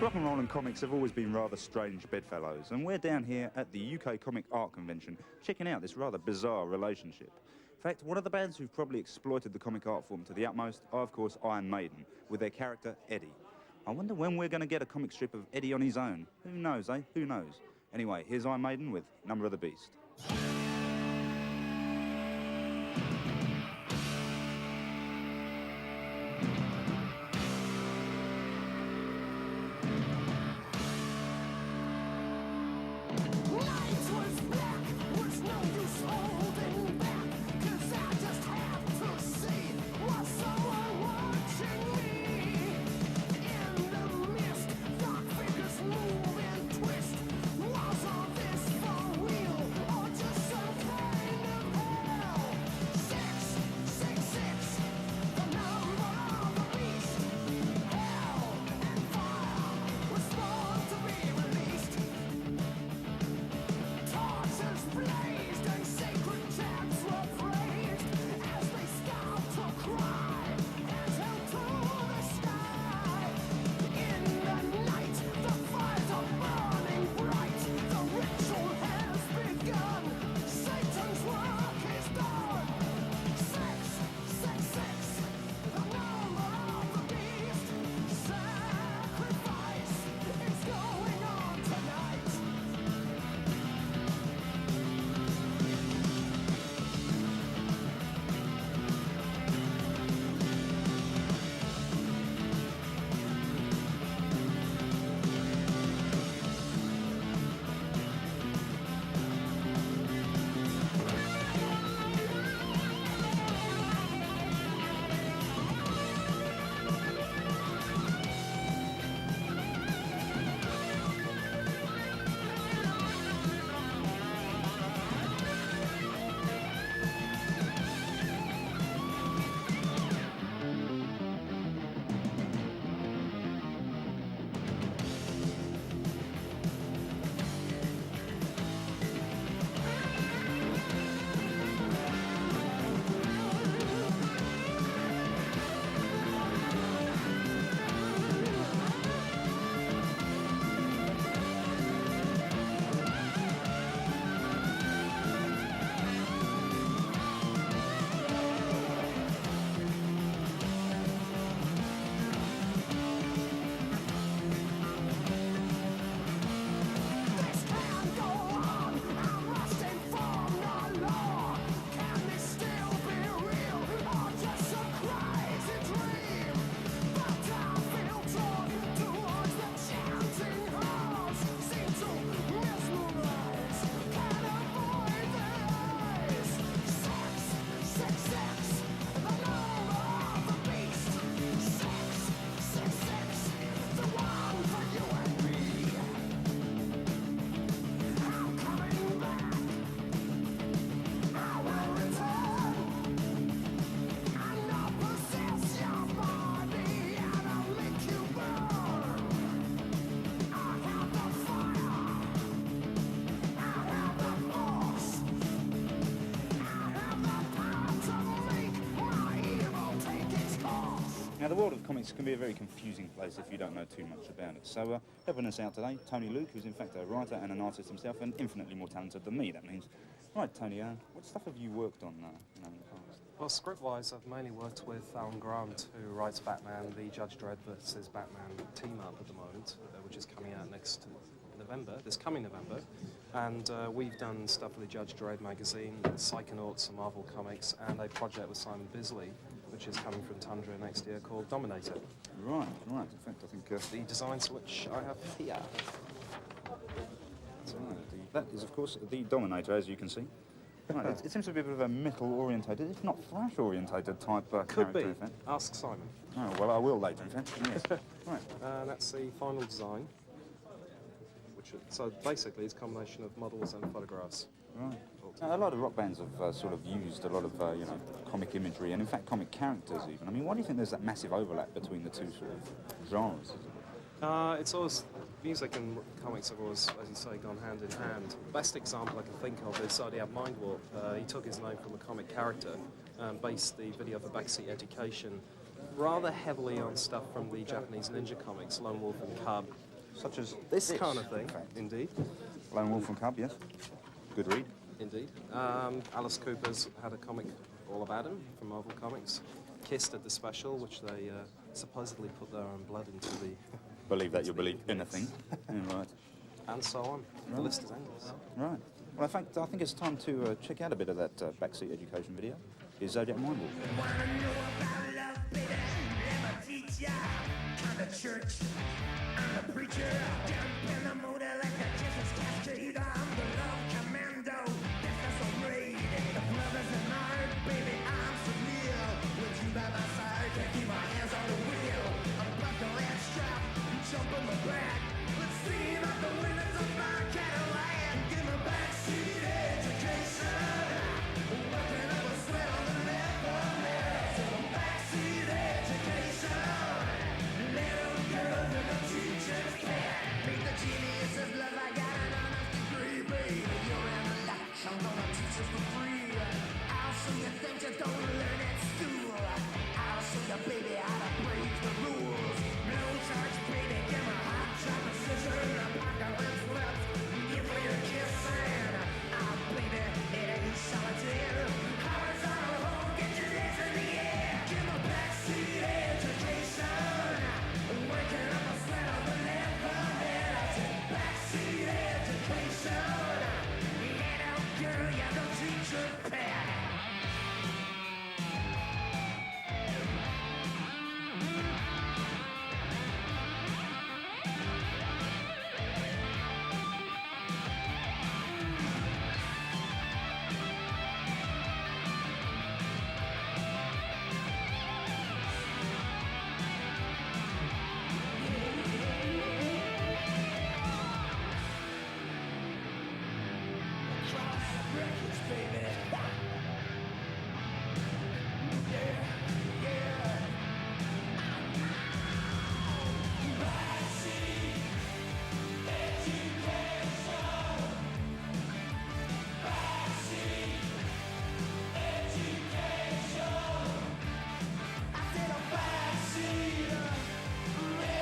Rock and roll and comics have always been rather strange bedfellows, and we're down here at the UK Comic Art Convention checking out this rather bizarre relationship. In fact, one of the bands who've probably exploited the comic art form to the utmost are, of course, Maiden, with their character Eddie. I wonder when we're going to get a comic strip of Eddie on his own. Who knows, eh? Who knows? Anyway, here's Maiden with Number of the Beast. Now, the world of comics can be a very confusing place if you don't know too much about it. So, helping us out today, Tony Luke, who's in fact a writer and an artist himself, and infinitely more talented than me, that means. Right, Tony, what stuff have you worked on in the past? Well, script-wise, I've mainly worked with Alan Grant, who writes Batman, the Judge Dredd versus Batman team-up at the moment, which is coming out this coming November. And we've done stuff for the Judge Dredd magazine, Psychonauts, some Marvel comics, and a project with Simon Bisley, which is coming from Tundra next year, called Dominator. Right. In fact, I think... the designs which I have here. That is, of course, the Dominator, as you can see. Right, it seems to be a bit of a metal-orientated, if not Flash-orientated type character. Could be. In fact. Ask Simon. Oh, well, I will later, in fact. Yes. Right. That's the final design. So basically, it's a combination of models and photographs. Right. A lot of rock bands have sort of used a lot of, comic imagery and, in fact, comic characters even. I mean, why do you think there's that massive overlap between the two sort of genres? It's always... Music and comics have always, as you say, gone hand in hand. The best example I can think of is Zodiac Mind Warp. He took his name from a comic character, based the video for Backseat Education rather heavily on stuff from the Japanese ninja comics, Lone Wolf and Cub, such as This kind of in thing, fact. indeed. Lone Wolf and Cub, yes. Good read. Indeed. Alice Cooper's had a comic all about him from Marvel Comics. Kissed at the special, which they supposedly put their own blood into the... Believe that, you'll believe anything. Yeah, right. And so on. The Right. list is endless. Right. Well, I think it's time to check out a bit of that backseat education video. Here's Zodiac Mindball. Wanna know about love, baby? Let me teach ya. I'm the church, I'm the preacher. Jump in the mood like a Jesus cascade. I'm the love commando. Yes, that's a raid. If love is an art, baby, I'm familiar. With you by my side, can't keep my hands on the wheel. I'm buckle and strap, jump on the back. Let's see out the windows of my Cadillac. Give me backseat education. Working up a sweat on the left of me. Backseat education. Little girls in the teacher's pad. Meet the geniuses, love, I got an honest degree, baby. You're in the light, I'm gonna teach you for free. I'll show you things you don't learn at school. I'll show you, baby, how to break the rules. No charge, baby, give me a hot chocolate scissor and a apocalypse lips. Give me a kiss and baby, it ain't solitaire. Horizontal hold, get your legs in the air. Give me backseat education. Waking up a sweat on the left of me. I said backseat education. Little girl, you're the teacher's pet. Records, baby. Yeah, yeah. Backseat education. Backseat education. I said a backseat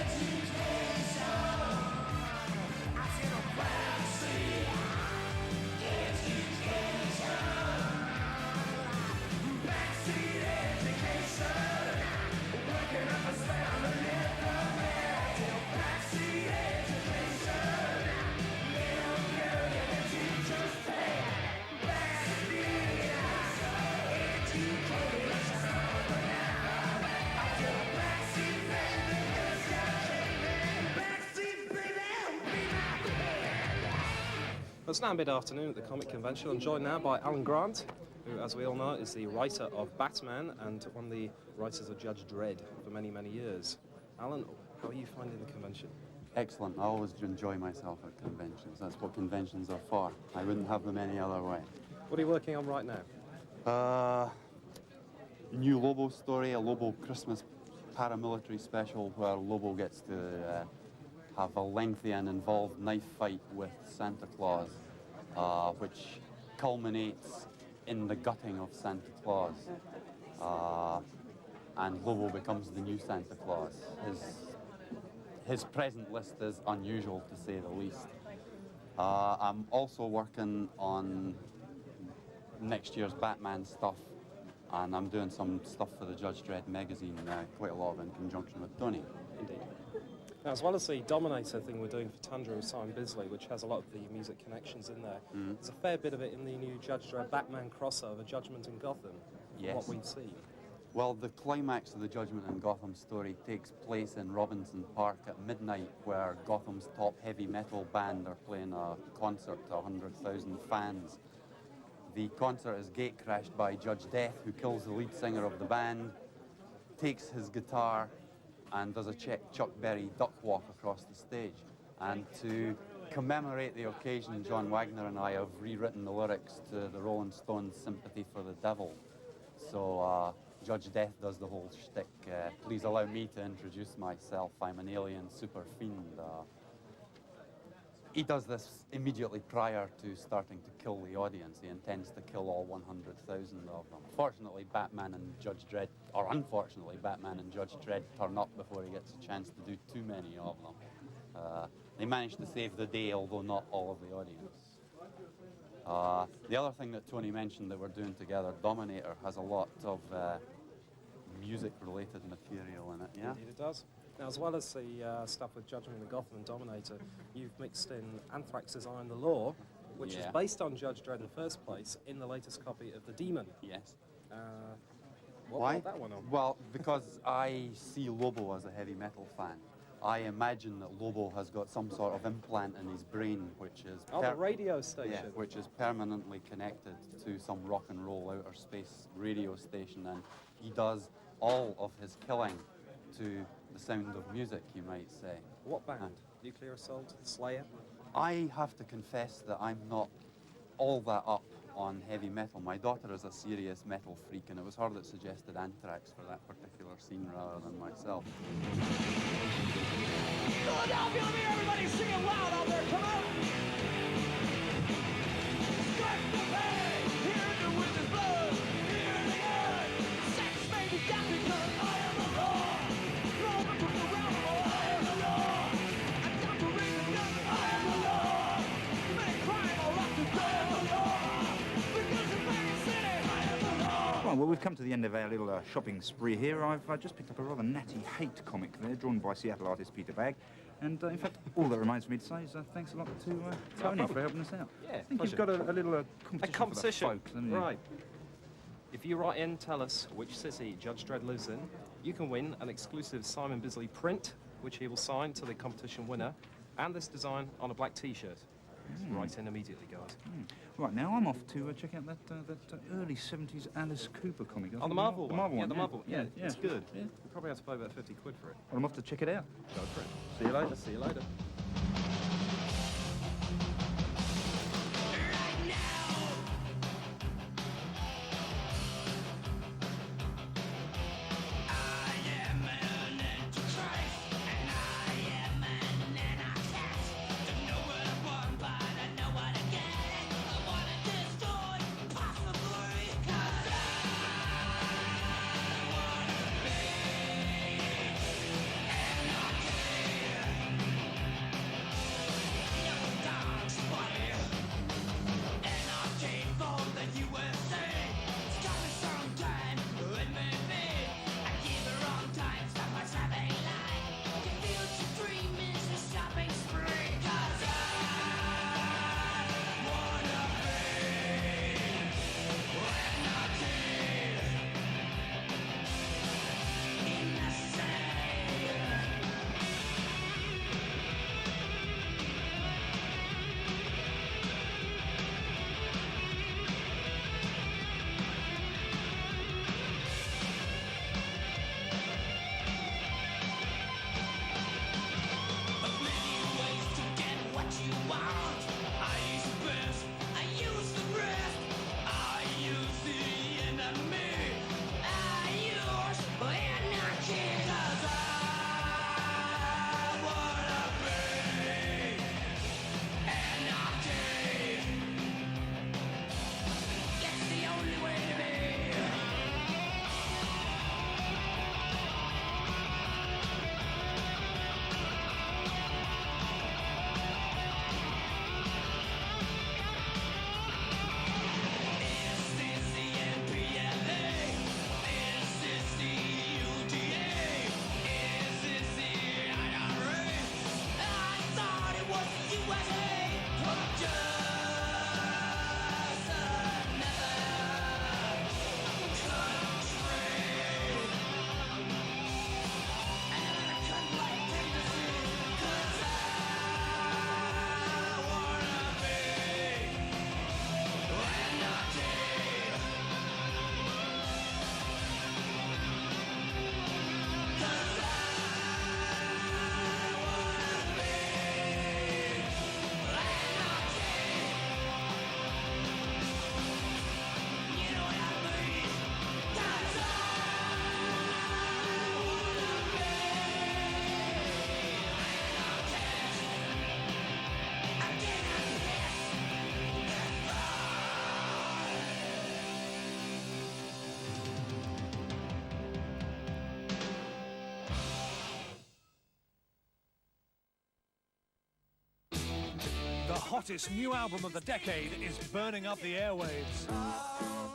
education. I said a backseat education. Backseat education. Working up a sweat on the left of me. Backseat education. Little girl, you're the teacher's pet. Backseat education. I said a backseat education. Backseat baby, be my It's now mid-afternoon at the Comic Convention. I'm joined now by Alan Grant, who, as we all know, is the writer of Batman and one of the writers of Judge Dredd for many, many years. Alan, how are you finding the convention? Excellent. I always enjoy myself at conventions. That's what conventions are for. I wouldn't have them any other way. What are you working on right now? New Lobo story, a Lobo Christmas paramilitary special where Lobo gets to have a lengthy and involved knife fight with Santa Claus, which culminates in the gutting of Santa Claus. And Lobo becomes the new Santa Claus. His present list is unusual, to say the least. I'm also working on next year's Batman stuff, and I'm doing some stuff for the Judge Dredd magazine, quite a lot of in conjunction with Tony. Indeed. Now, as well as the Dominator thing we're doing for Tundra with Simon Bisley, which has a lot of the music connections in there, there's a fair bit of it in the new Judge Dredd Batman crossover, Judgement On Gotham, from Yes. what we've seen. Well, the climax of the Judgment on Gotham story takes place in Robinson Park at midnight, where Gotham's top heavy metal band are playing a concert to 100,000 fans. The concert is gate-crashed by Judge Death, who kills the lead singer of the band, takes his guitar, and does a Chuck Berry duck walk across the stage. And to commemorate the occasion, John Wagner and I have rewritten the lyrics to the Rolling Stones' Sympathy for the Devil. So Judge Death does the whole shtick. Please allow me to introduce myself. I'm an alien super fiend. He does this immediately prior to starting to kill the audience. He intends to kill all 100,000 of them. Fortunately, Batman and Judge Dredd, or unfortunately, Batman and Judge Dredd turn up before he gets a chance to do too many of them. They managed to save the day, although not all of the audience. The other thing that Tony mentioned that we're doing together, Dominator, has a lot of music-related material in it, yeah? Indeed it does. Now, as well as the stuff with Judgement On Gotham and Dominator, you've mixed in Anthrax's I Am the Law, which is based on Judge Dredd in the first place, in the latest copy of The Demon. Yes. What Why? brought that one on? Well, because I see Lobo as a heavy metal fan. I imagine that Lobo has got some sort of implant in his brain, which is the radio station. yeah, which is permanently connected to some rock and roll outer space radio station, and he does all of his killing to the sound of music, you might say. What band? Nuclear Assault? Slayer? I have to confess that I'm not all that up on heavy metal. My daughter is a serious metal freak, and it was her that suggested Anthrax for that particular scene rather than myself. Philadelphia, let me hear everybody sing it loud out there, come on! Strike the pain, hear the witch's blood, hear the blood. Sex may be death because I am the law. Roman from the realm of I am the law. I'm down to ring the gun, I am the law. You may crime or rock the I am the law. Because in Vegas City, I am the law. Right, well, we've come to the end of our little shopping spree here. I've just picked up a rather natty hate comic there, drawn by Seattle artist Peter Bagg. And in fact, all that remains for me to say is thanks a lot to Tony for helping us out. Yeah, I think pleasure. you've got a little competition. A competition, for the folks, haven't you? right. If you write in, tell us which city Judge Dredd lives in, you can win an exclusive Simon Bisley print, which he will sign to the competition winner, and this design on a black T-shirt. Write in immediately, guys. Right, now I'm off to check out that early 70s Alice Cooper comic. Oh, the Marvel The one. Marvel Yeah, one. the Marvel. Yeah, it's good. Yeah. You probably have to pay about 50 quid for it. Well, I'm off to check it out. Go for it. See you later. See you later. hottest new album of the decade is burning up the airwaves.